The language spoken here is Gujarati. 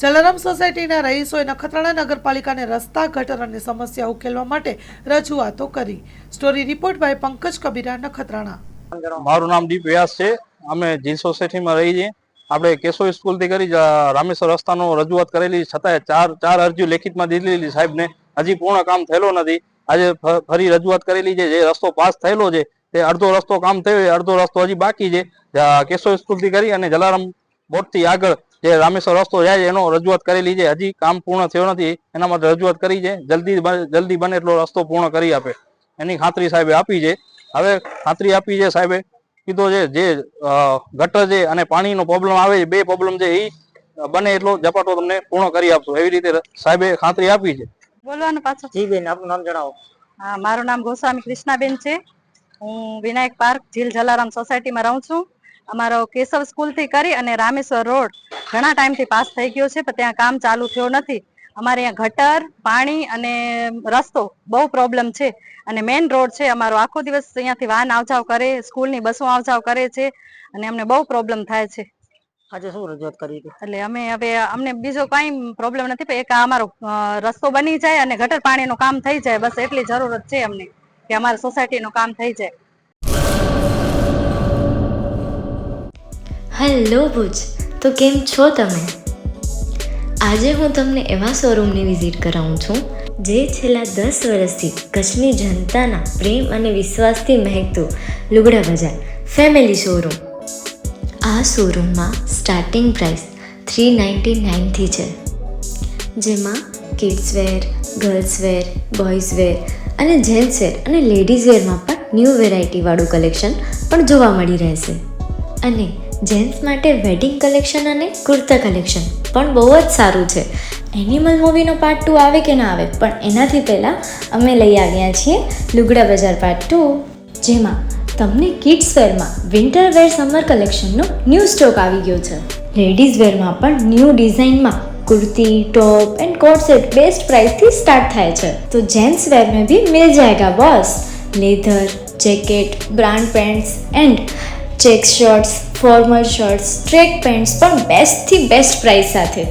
જલારામ સોસાયટીના રહીશોએ નખત્રાણા નગરપાલિકાને રસ્તા ગટર અને સમસ્યા ઉકેલવા માટે રજૂઆતો કરી. Story report by Pankaj Kabira, Nakhatrana. મારું નામ દીપ વ્યાસ છે. અમે જી સોસાયટીમાં રહી છીએ. આપણે કેશોઈ સ્કૂલથી કરી રામેશ્વર રસ્તાનો રજૂઆત કરેલી, છતાંય ચાર અરજીઓ લેખિતમાં દીધેલી સાહેબને. હજી પૂર્ણ કામ થયેલો નથી. આજે ફરી રજૂઆત કરેલી છે. જે રસ્તો પાસ થયેલો છે તે અડધો રસ્તો કામ થયો, અડધો રસ્તો હજી બાકી છે. કેશોઈ સ્કૂલથી કરી અને જલારામ બોર્ડથી આગળ જે રામેશ્વર રસ્તો જાય એનો રજૂઆત કરેલી છે. હજી કામ પૂર્ણ થયો નથી, એના માટે રજૂઆત કરી છે. જલ્દી બને એટલો રસ્તો પૂર્ણ કરી આપે એની ખાતરી સાહેબે આપી છે. હવે ખાતરી આપી છે સાહેબે કીધો છે જે ગટર છે અને પાણીનો પ્રોબ્લેમ આવે છે, બે પ્રોબ્લેમ છે, એ બને એટલો ઝપાટો તમને પૂર્ણ કરી આપશો એવી રીતે સાહેબે ખાતરી આપી છે. બોલવાનું પાછું. જી બેન, આપનું નામ જણાવો. હા, મારું નામ ગોસ્વામી કૃષ્ણાબેન છે. હું વિનાયક પાર્ક જીલ જલારામ સોસાયટીમાં રહું છું. અમારો કેશવ સ્કૂલથી કરી અને રામેશ્વર રોડ ઘણા ટાઈમથી પાસ થઈ ગયો છે, પણ ત્યાં કામ ચાલુ થયો નથી. અમારે અહીંયા ગટર, પાણી અને રસ્તો બહુ પ્રોબ્લેમ છે. અને મેઇન રોડ છે અમારો. આખો દિવસ અહીંયાથી વાહન આવજાવ કરે, સ્કૂલની બસો આવજાવ કરે છે અને અમને બહુ પ્રોબ્લેમ થાય છે. આજે શું રજૂઆત કરી હતી? એટલે અમે હવે અમને બીજો કઈ પ્રોબ્લેમ નથી, પણ એક અમારો રસ્તો બની જાય અને ગટર પાણીનું કામ થઈ જાય, બસ એટલી જરૂરત છે અમને કે અમારા સોસાયટીનું કામ થઈ જાય. હેલો ભુજ, તો કેમ છો તમે? આજે હું તમને એવા શોરૂમની વિઝિટ કરાવું છું જે છેલ્લા 10 વર્ષથી કચ્છની જનતાના પ્રેમ અને વિશ્વાસથી મહેકતું લુગડા બજાર ફેમિલી શોરૂમ. આ શોરૂમમાં સ્ટાર્ટિંગ પ્રાઇસ 399થી છે, જેમાં kids wear, girls wear, boys wear અને જેન્ટ્સ વેર અને લેડીઝ વેરમાં પણ ન્યૂ વેરાયટીવાળું કલેક્શન પણ જોવા મળી રહેશે. અને જેન્ટ્સ માટે વેડિંગ કલેક્શન અને કુર્તા કલેક્શન પણ બહુ જ સારું છે. એનિમલ મૂવીનો પાર્ટ 2 આવે કે ના આવે, પણ એનાથી પહેલાં અમે લઈ આવ્યા છીએ લુગડા બજાર પાર્ટ 2, જેમાં તમને કિડ્સ વેરમાં વિન્ટર વેર સમર કલેક્શનનો ન્યૂ સ્ટોક આવી ગયો છે. લેડીઝ વેરમાં પણ ન્યૂ ડિઝાઇનમાં kurti, top and coat set best price थी स्टार्ट થાય છે. तो जेंट्स वेयर में भी मिल जाएगा boss. Leather, jacket, brand pants and check shirts, formal shirts, track pants પણ બેસ્ટ થી બેસ્ટ પ્રાઇસ સાથે.